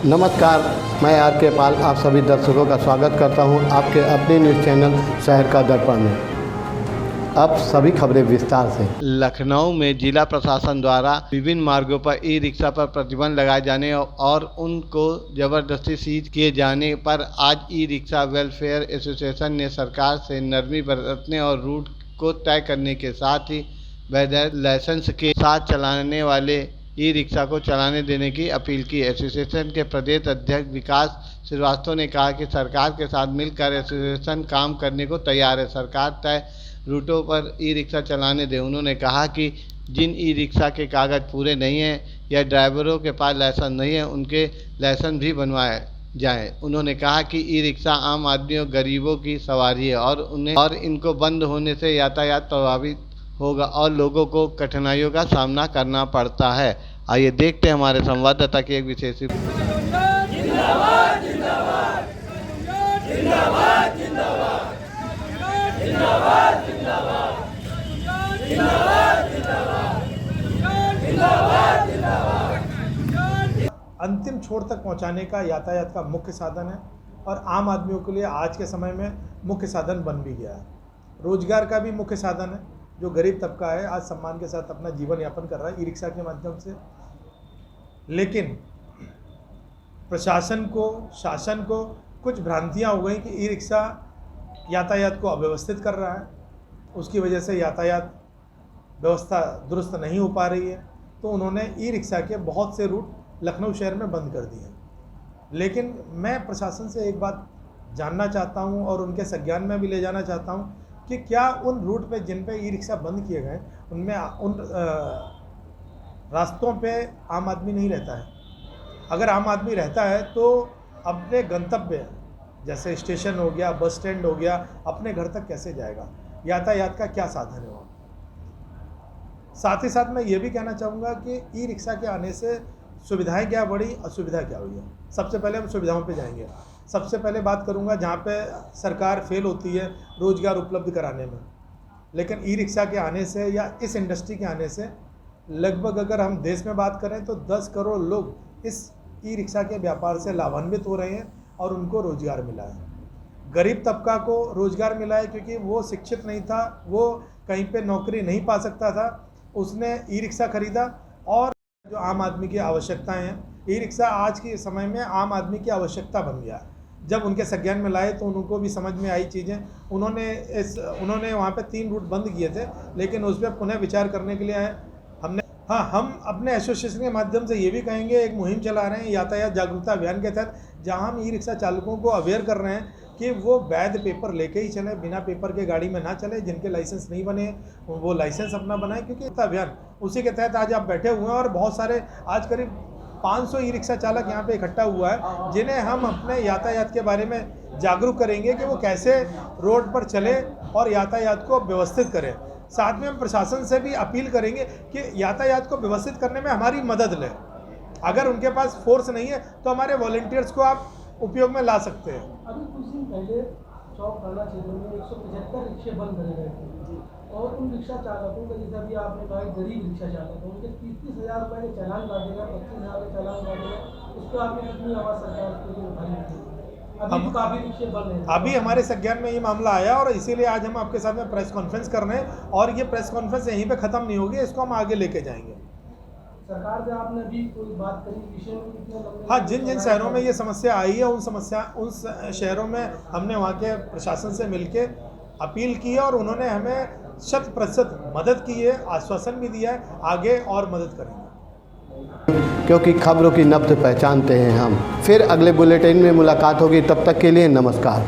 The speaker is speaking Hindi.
नमस्कार, मैं आर के पाल आप सभी दर्शकों का स्वागत करता हूं आपके अपने न्यूज़ चैनल शहर का दर्पण में। अब सभी खबरें विस्तार से। लखनऊ में जिला प्रशासन द्वारा विभिन्न मार्गों पर ई रिक्शा पर प्रतिबंध लगाए जाने और उनको जबरदस्ती सीज किए जाने पर आज ई रिक्शा वेलफेयर एसोसिएशन ने सरकार से नरमी बरतने और रूट को तय करने के साथ ही वैध लाइसेंस के साथ चलाने वाले ई रिक्शा को चलाने देने की अपील की। एसोसिएशन के प्रदेश अध्यक्ष विकास श्रीवास्तव ने कहा कि सरकार के साथ मिलकर एसोसिएशन काम करने को तैयार है। सरकार तय रूटों पर ई रिक्शा चलाने दे। उन्होंने कहा कि जिन ई रिक्शा के कागज़ पूरे नहीं हैं या ड्राइवरों के पास लाइसेंस नहीं है उनके लाइसेंस भी बनवाए जाएं। उन्होंने कहा कि ई रिक्शा आम आदमी और गरीबों की सवारी है और इनको बंद होने से यातायात प्रभावित होगा और लोगों को कठिनाइयों का सामना करना पड़ता है। आइए देखते हैं हमारे संवाददाता की एक विशेष अंतिम छोर तक पहुंचाने का यातायात का मुख्य साधन है और आम आदमियों के लिए आज के समय में मुख्य साधन बन भी गया है। रोजगार का भी मुख्य साधन है। जो गरीब तबका है आज सम्मान के साथ अपना जीवन यापन कर रहा है ई रिक्शा के माध्यम से। लेकिन प्रशासन को, शासन को कुछ भ्रांतियां हो गई कि ई रिक्शा यातायात को अव्यवस्थित कर रहा है, उसकी वजह से यातायात व्यवस्था दुरुस्त नहीं हो पा रही है। तो उन्होंने ई रिक्शा के बहुत से रूट लखनऊ शहर में बंद कर दिए। लेकिन मैं प्रशासन से एक बात जानना चाहता हूं और उनके संज्ञान में भी ले जाना चाहता हूं कि क्या उन रूट पे जिन पे ई रिक्शा बंद किए गए उनमें उन रास्तों पे आम आदमी नहीं रहता है। अगर आम आदमी रहता है तो अपने गंतव्य जैसे स्टेशन हो गया, बस स्टैंड हो गया, अपने घर तक कैसे जाएगा? यातायात का क्या साधन है वहाँ? साथ ही साथ मैं ये भी कहना चाहूँगा कि ई रिक्शा के आने से सुविधाएं क्या बढ़ी, असुविधा क्या हुई है। सबसे पहले हम सुविधाओं पे जाएंगे। सबसे पहले बात करूंगा जहाँ पे सरकार फेल होती है रोजगार उपलब्ध कराने में। लेकिन ई रिक्शा के आने से या इस इंडस्ट्री के आने से लगभग अगर हम देश में बात करें तो 10 करोड़ लोग इस ई रिक्शा के व्यापार से लाभान्वित हो रहे हैं और उनको रोजगार मिला है। गरीब तबका को रोजगार मिला है क्योंकि वो शिक्षित नहीं था, वो कहीं पे नौकरी नहीं पा सकता था, उसने ई रिक्शा खरीदा। और जो आम आदमी की आवश्यकताएं हैं, ई रिक्शा आज के समय में आम आदमी की आवश्यकता बन गया। जब उनके संज्ञान में लाए तो उनको भी समझ में आई चीज़ें। उन्होंने वहाँ पे 3 रूट बंद किए थे, लेकिन उस पर पुनः विचार करने के लिए आए। हम अपने एसोसिएशन के माध्यम से ये भी कहेंगे, एक मुहिम चला रहे हैं यातायात जागरूकता अभियान के तहत, जहाँ हम ई रिक्शा चालकों को अवेयर कर रहे हैं कि वो वैध पेपर लेके ही चले, बिना पेपर के गाड़ी में ना चले। जिनके लाइसेंस नहीं बने वो लाइसेंस अपना बनाए, क्योंकि अभियान उसी के तहत आज आप बैठे हुए हैं और बहुत सारे आज करीब 500 ई रिक्शा चालक यहाँ पे इकट्ठा हुआ है, जिन्हें हम अपने यातायात के बारे में जागरूक करेंगे कि वो कैसे रोड पर चले और यातायात को व्यवस्थित करें। साथ में हम प्रशासन से भी अपील करेंगे कि यातायात को व्यवस्थित करने में हमारी मदद लें। अगर उनके पास फोर्स नहीं है तो हमारे वॉलंटियर्स को आप उपयोग में ला सकते हैं। अभी कुछ दिन पहले चौक थाना क्षेत्र में 175 रिक्शे बंद करे गए थे और उन रिक्शा चालकों का, जैसा भी आपने कहा, गरीब रिक्शा चालक हैं, उनके 30-30 हज़ार रुपये के चालान काटे गए, 25 हज़ार के चालान काटे गए। उस पर आपने कितनी आवाज़ सरकार के लिए उठाई थी? अभी तो काफ़ी रिक्शे बंद हैं। अभी हमारे संज्ञान में ये मामला आया और इसीलिए आज हम आपके साथ में प्रेस कॉन्फ्रेंस कर रहे हैं और ये प्रेस कॉन्फ्रेंस यहीं पे ख़त्म नहीं होगी, इसको हम आगे लेके जाएंगे। सरकार से आपने भी कोई बात करी विषय में? कितने हाँ, जिन जिन शहरों में ये समस्या आई है उन शहरों में हमने वहाँ के प्रशासन से मिलके अपील की है और उन्होंने हमें 100% मदद की है, आश्वासन भी दिया है, आगे और मदद करेंगे। क्योंकि खबरों की नब्ज पहचानते हैं हम। फिर अगले बुलेटिन में मुलाकात होगी, तब तक के लिए नमस्कार।